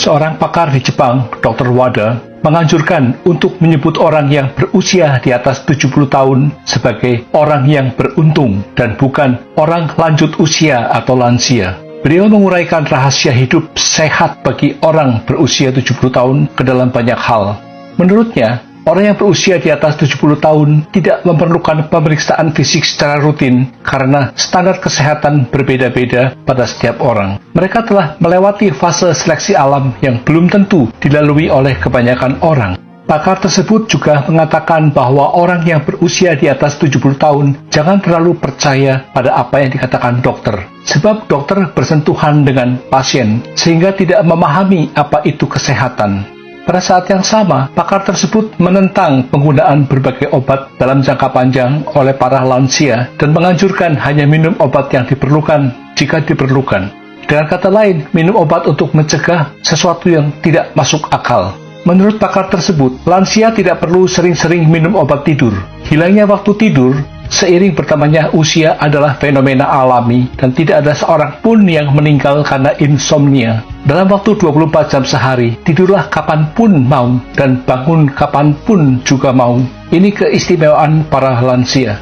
Seorang pakar di Jepang, Dr. Wada, menganjurkan untuk menyebut orang yang berusia di atas 70 tahun sebagai orang yang beruntung dan bukan orang lanjut usia atau lansia. Beliau menguraikan rahasia hidup sehat bagi orang berusia 70 tahun ke dalam banyak hal. Menurutnya, orang yang berusia di atas 70 tahun tidak memerlukan pemeriksaan fisik secara rutin karena standar kesehatan berbeda-beda pada setiap orang. Mereka telah melewati fase seleksi alam yang belum tentu dilalui oleh kebanyakan orang. Pakar tersebut juga mengatakan bahwa orang yang berusia di atas 70 tahun jangan terlalu percaya pada apa yang dikatakan dokter. Sebab dokter bersentuhan dengan pasien sehingga tidak memahami apa itu kesehatan. Pada saat yang sama, pakar tersebut menentang penggunaan berbagai obat dalam jangka panjang oleh para lansia dan menganjurkan hanya minum obat yang diperlukan jika diperlukan. Dengan kata lain, minum obat untuk mencegah sesuatu yang tidak masuk akal. Menurut pakar tersebut, lansia tidak perlu sering-sering minum obat tidur. Hilangnya waktu tidur seiring bertambahnya usia adalah fenomena alami dan tidak ada seorang pun yang meninggal karena insomnia. Dalam waktu 24 jam sehari, tidurlah kapanpun mau dan bangun kapanpun juga mau. Ini keistimewaan para lansia.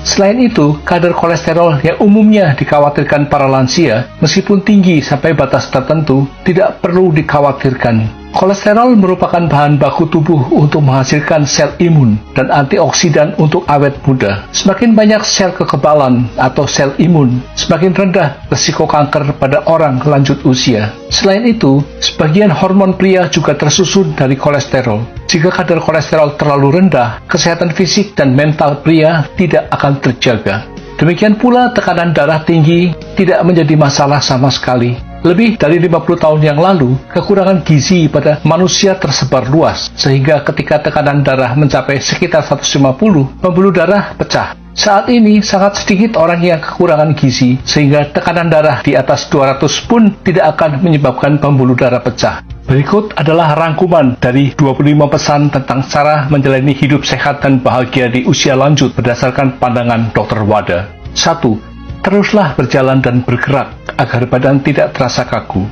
Selain itu, kadar kolesterol yang umumnya dikhawatirkan para lansia, meskipun tinggi sampai batas tertentu, tidak perlu dikhawatirkan. Kolesterol merupakan bahan baku tubuh untuk menghasilkan sel imun dan antioksidan untuk awet muda. Semakin banyak sel kekebalan atau sel imun, semakin rendah risiko kanker pada orang lanjut usia. Selain itu, sebagian hormon pria juga tersusun dari kolesterol. Jika kadar kolesterol terlalu rendah, kesehatan fisik dan mental pria tidak akan terjaga. Demikian pula tekanan darah tinggi tidak menjadi masalah sama sekali. Lebih dari 50 tahun yang lalu, kekurangan gizi pada manusia tersebar luas, sehingga ketika tekanan darah mencapai sekitar 150, pembuluh darah pecah. Saat ini, sangat sedikit orang yang kekurangan gizi, sehingga tekanan darah di atas 200 pun tidak akan menyebabkan pembuluh darah pecah. Berikut adalah rangkuman dari 25 pesan tentang cara menjalani hidup sehat dan bahagia di usia lanjut berdasarkan pandangan Dr. Wada. 1. Teruslah berjalan dan bergerak agar badan tidak terasa kaku.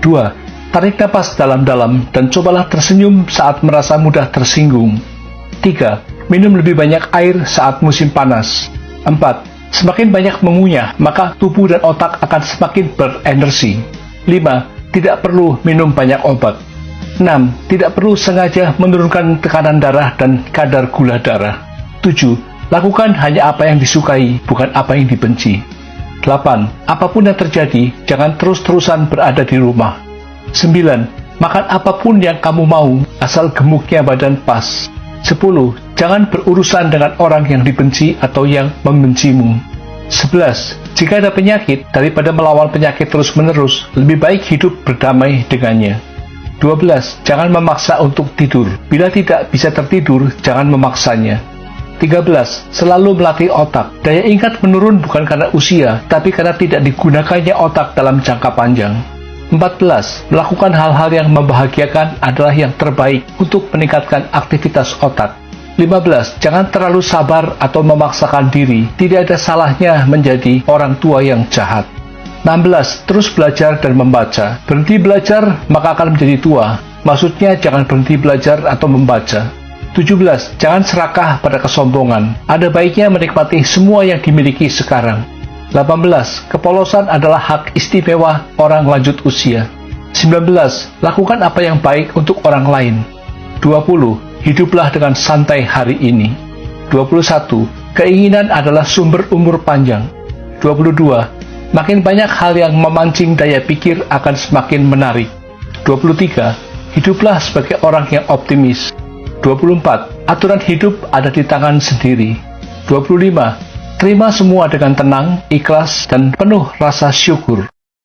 2. Tarik napas dalam-dalam dan cobalah tersenyum saat merasa mudah tersinggung. 3. Minum lebih banyak air saat musim panas. 4. Semakin banyak mengunyah, maka tubuh dan otak akan semakin berenergi. 5. Tidak perlu minum banyak obat. 6. Tidak perlu sengaja menurunkan tekanan darah dan kadar gula darah. 7. Lakukan hanya apa yang disukai, bukan apa yang dibenci. 8. Apapun yang terjadi, jangan terus-terusan berada di rumah. 9. Makan apapun yang kamu mau, asal gemuknya badan pas. 10. Jangan berurusan dengan orang yang dibenci atau yang membencimu. 11. Jika ada penyakit, daripada melawan penyakit terus-menerus, lebih baik hidup berdamai dengannya. 12. Jangan memaksa untuk tidur. Bila tidak bisa tertidur, jangan memaksanya. 13. Selalu melatih otak. Daya ingat menurun bukan karena usia, tapi karena tidak digunakannya otak dalam jangka panjang. 14. Melakukan hal-hal yang membahagiakan adalah yang terbaik untuk meningkatkan aktivitas otak. 15. Jangan terlalu sabar atau memaksakan diri. Tidak ada salahnya menjadi orang tua yang jahat. 16. Terus belajar dan membaca. Berhenti belajar, maka akan menjadi tua. Maksudnya jangan berhenti belajar atau membaca. 17. Jangan serakah pada kesombongan. Ada baiknya menikmati semua yang dimiliki sekarang. 18. Kepolosan adalah hak istimewa orang lanjut usia. 19. Lakukan apa yang baik untuk orang lain. 20. Hiduplah dengan santai hari ini. 21. Keinginan adalah sumber umur panjang. 22. Makin banyak hal yang memancing daya pikir akan semakin menarik. 23. Hiduplah sebagai orang yang optimis. 24. Aturan hidup ada di tangan sendiri. 25. Terima semua dengan tenang, ikhlas, dan penuh rasa syukur.